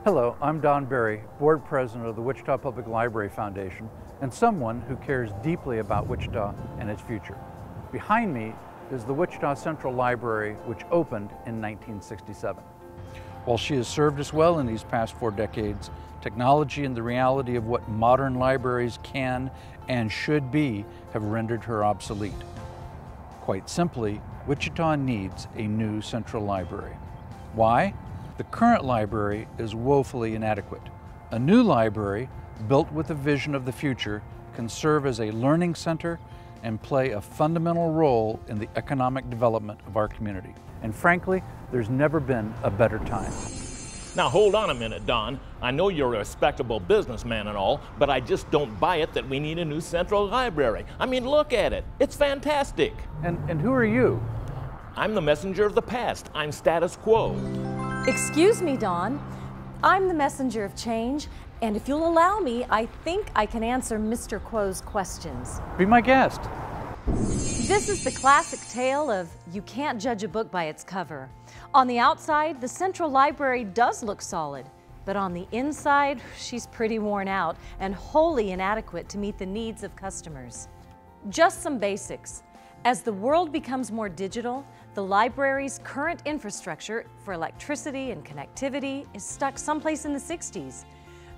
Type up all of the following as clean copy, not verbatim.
Hello, I'm Don Berry, Board President of the Wichita Public Library Foundation, and someone who cares deeply about Wichita and its future. Behind me is the Wichita Central Library, which opened in 1967. While she has served us well in these past 4 decades, technology and the reality of what modern libraries can and should be have rendered her obsolete. Quite simply, Wichita needs a new central library. Why? The current library is woefully inadequate. A new library, built with a vision of the future, can serve as a learning center and play a fundamental role in the economic development of our community. And frankly, there's never been a better time. Now hold on a minute, Don. I know you're a respectable businessman and all, but I just don't buy it that we need a new central library. I mean, look at it. It's fantastic. And who are you? I'm the messenger of the past. I'm status quo. Excuse me, Don. I'm the messenger of change, and if you'll allow me, I think I can answer Mr. Quo's questions. Be my guest. This is the classic tale of you can't judge a book by its cover. On the outside, the Central Library does look solid, but on the inside, she's pretty worn out and wholly inadequate to meet the needs of customers. Just some basics. As the world becomes more digital, the library's current infrastructure for electricity and connectivity is stuck someplace in the 60s.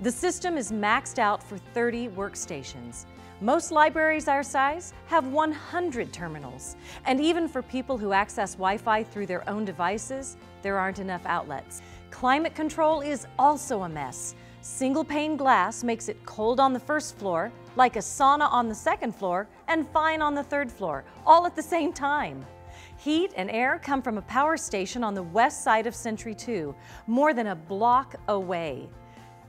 The system is maxed out for 30 workstations. Most libraries our size have 100 terminals, and even for people who access Wi-Fi through their own devices, there aren't enough outlets. Climate control is also a mess. Single pane glass makes it cold on the first floor, like a sauna on the second floor, and fine on the third floor, all at the same time. Heat and air come from a power station on the west side of Century 2, more than a block away.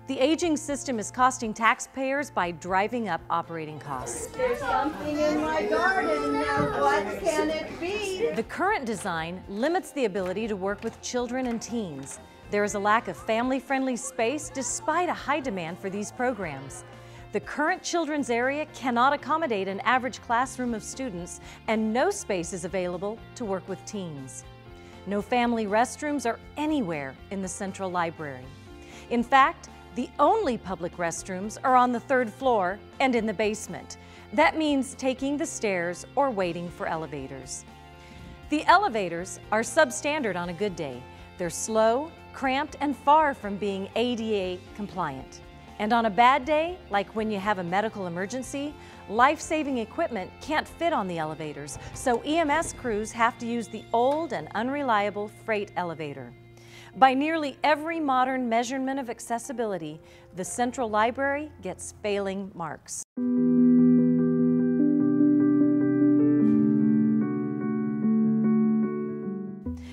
The aging system is costing taxpayers by driving up operating costs. There's something in my garden, now what can it be? The current design limits the ability to work with children and teens. There is a lack of family-friendly space despite a high demand for these programs. The current children's area cannot accommodate an average classroom of students, and no space is available to work with teens. No family restrooms are anywhere in the Central Library. In fact, the only public restrooms are on the 3rd floor and in the basement. That means taking the stairs or waiting for elevators. The elevators are substandard on a good day. They're slow, cramped, and far from being ADA compliant. And on a bad day, like when you have a medical emergency, life-saving equipment can't fit on the elevators, so EMS crews have to use the old and unreliable freight elevator. By nearly every modern measurement of accessibility, the Central Library gets failing marks.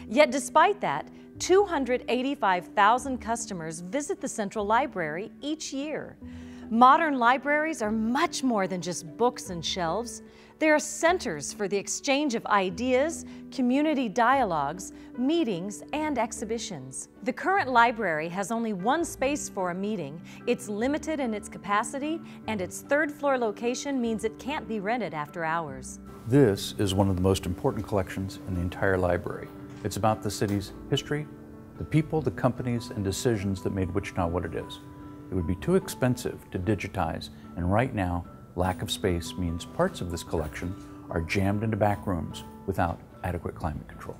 Yet despite that, 285,000 customers visit the Central Library each year. Modern libraries are much more than just books and shelves. They are centers for the exchange of ideas, community dialogues, meetings, and exhibitions. The current library has only one space for a meeting. It's limited in its capacity, and its 3rd floor location means it can't be rented after hours. This is one of the most important collections in the entire library. It's about the city's history, the people, the companies, and decisions that made Wichita what it is. It would be too expensive to digitize, and right now, lack of space means parts of this collection are jammed into back rooms without adequate climate control.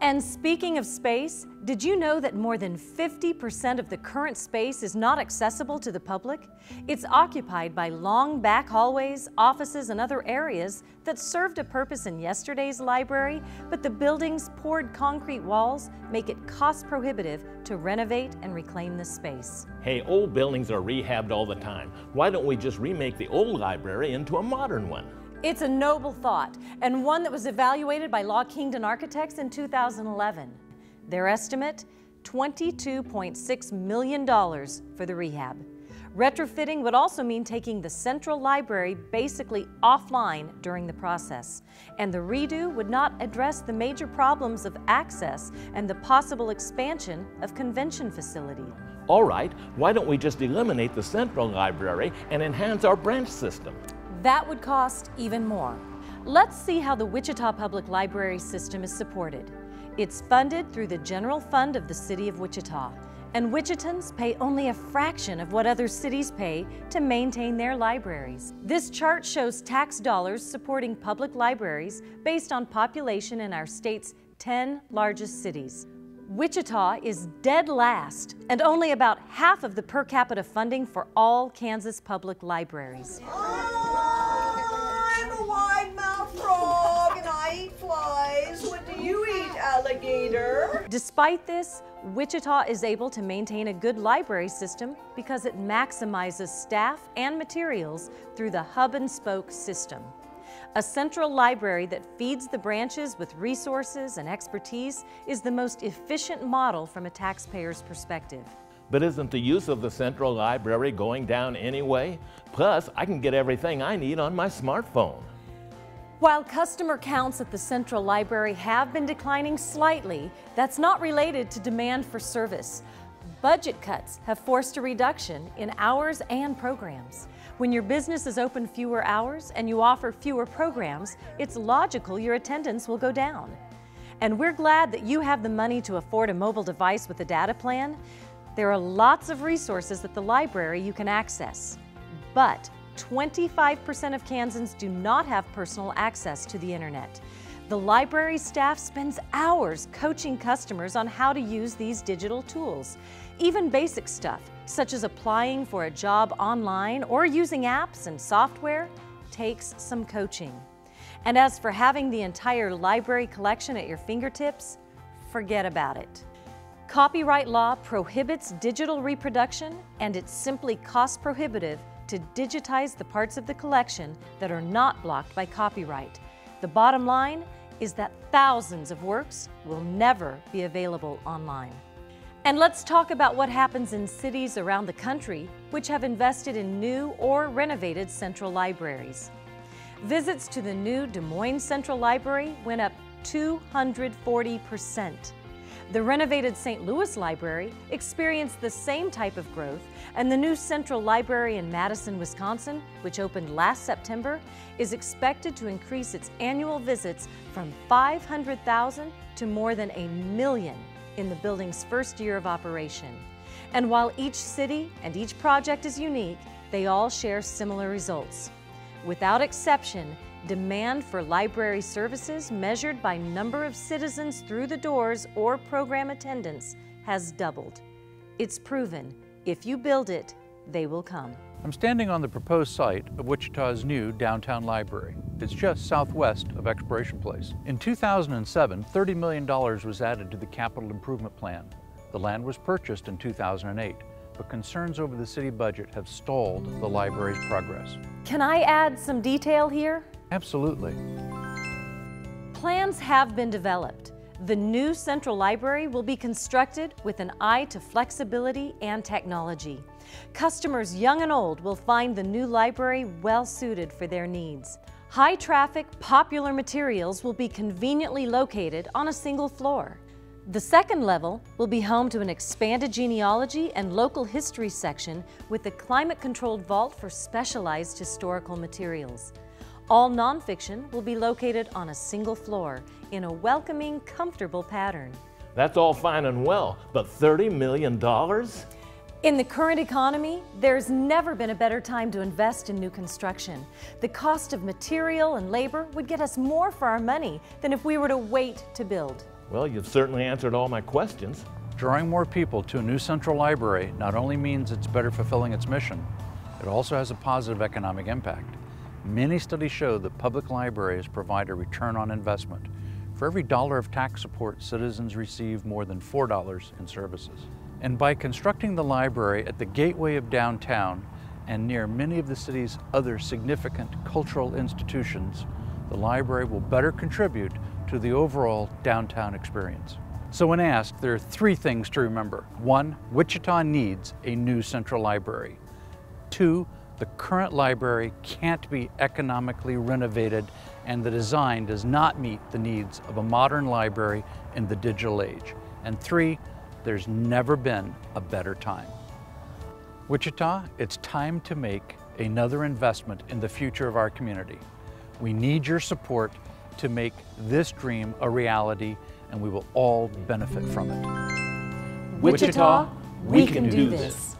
And speaking of space, did you know that more than 50% of the current space is not accessible to the public? It's occupied by long back hallways, offices, and other areas that served a purpose in yesterday's library, but the building's poured concrete walls make it cost prohibitive to renovate and reclaim the space. Hey, old buildings are rehabbed all the time. Why don't we just remake the old library into a modern one? It's a noble thought, and one that was evaluated by Law Kingdon Architects in 2011. Their estimate, $22.6 million for the rehab. Retrofitting would also mean taking the Central Library basically offline during the process, and the redo would not address the major problems of access and the possible expansion of convention facility. All right, why don't we just eliminate the Central Library and enhance our branch system? That would cost even more. Let's see how the Wichita Public Library system is supported. It's funded through the general fund of the City of Wichita. And Wichitans pay only a fraction of what other cities pay to maintain their libraries. This chart shows tax dollars supporting public libraries based on population in our state's 10 largest cities. Wichita is dead last and only about half of the per capita funding for all Kansas public libraries. I'm a wide-mouthed frog and I eat flies. What do you eat, alligator? Despite this, Wichita is able to maintain a good library system because it maximizes staff and materials through the hub and spoke system. A central library that feeds the branches with resources and expertise is the most efficient model from a taxpayer's perspective. But isn't the use of the central library going down anyway? Plus, I can get everything I need on my smartphone. While customer counts at the Central Library have been declining slightly, that's not related to demand for service. Budget cuts have forced a reduction in hours and programs. When your business is open fewer hours and you offer fewer programs, it's logical your attendance will go down. And we're glad that you have the money to afford a mobile device with a data plan. There are lots of resources at the library you can access. But 25% of Kansans do not have personal access to the internet. The library staff spends hours coaching customers on how to use these digital tools. Even basic stuff, such as applying for a job online or using apps and software, takes some coaching. And as for having the entire library collection at your fingertips, forget about it. Copyright law prohibits digital reproduction, and it's simply cost prohibitive to digitize the parts of the collection that are not blocked by copyright. The bottom line is that thousands of works will never be available online. And let's talk about what happens in cities around the country which have invested in new or renovated central libraries. Visits to the new Des Moines Central Library went up 240%. The renovated St. Louis Library experienced the same type of growth, and the new Central Library in Madison, Wisconsin, which opened last September, is expected to increase its annual visits from 500,000 to more than 1 million in the building's first year of operation. And while each city and each project is unique, they all share similar results. Without exception, demand for library services measured by number of citizens through the doors or program attendance has doubled. It's proven, if you build it, they will come. I'm standing on the proposed site of Wichita's new downtown library. It's just southwest of Exploration Place. In 2007, $30 million was added to the capital improvement plan. The land was purchased in 2008, but concerns over the city budget have stalled the library's progress. Can I add some detail here? Absolutely. Plans have been developed. The new Central Library will be constructed with an eye to flexibility and technology. Customers young and old will find the new library well suited for their needs. High traffic, popular materials will be conveniently located on a single floor. The second level will be home to an expanded genealogy and local history section with a climate-controlled vault for specialized historical materials. All nonfiction will be located on a single floor in a welcoming, comfortable pattern. That's all fine and well, but $30 million? In the current economy, there's never been a better time to invest in new construction. The cost of material and labor would get us more for our money than if we were to wait to build. Well, you've certainly answered all my questions. Drawing more people to a new central library not only means it's better fulfilling its mission, it also has a positive economic impact. Many studies show that public libraries provide a return on investment. For every dollar of tax support, citizens receive more than $4 in services. And by constructing the library at the gateway of downtown and near many of the city's other significant cultural institutions, the library will better contribute to the overall downtown experience. So when asked, there are 3 things to remember. 1, Wichita needs a new central library. 2, the current library can't be economically renovated, and the design does not meet the needs of a modern library in the digital age. And 3, there's never been a better time. Wichita, it's time to make another investment in the future of our community. We need your support to make this dream a reality, and we will all benefit from it. Wichita, We can do this.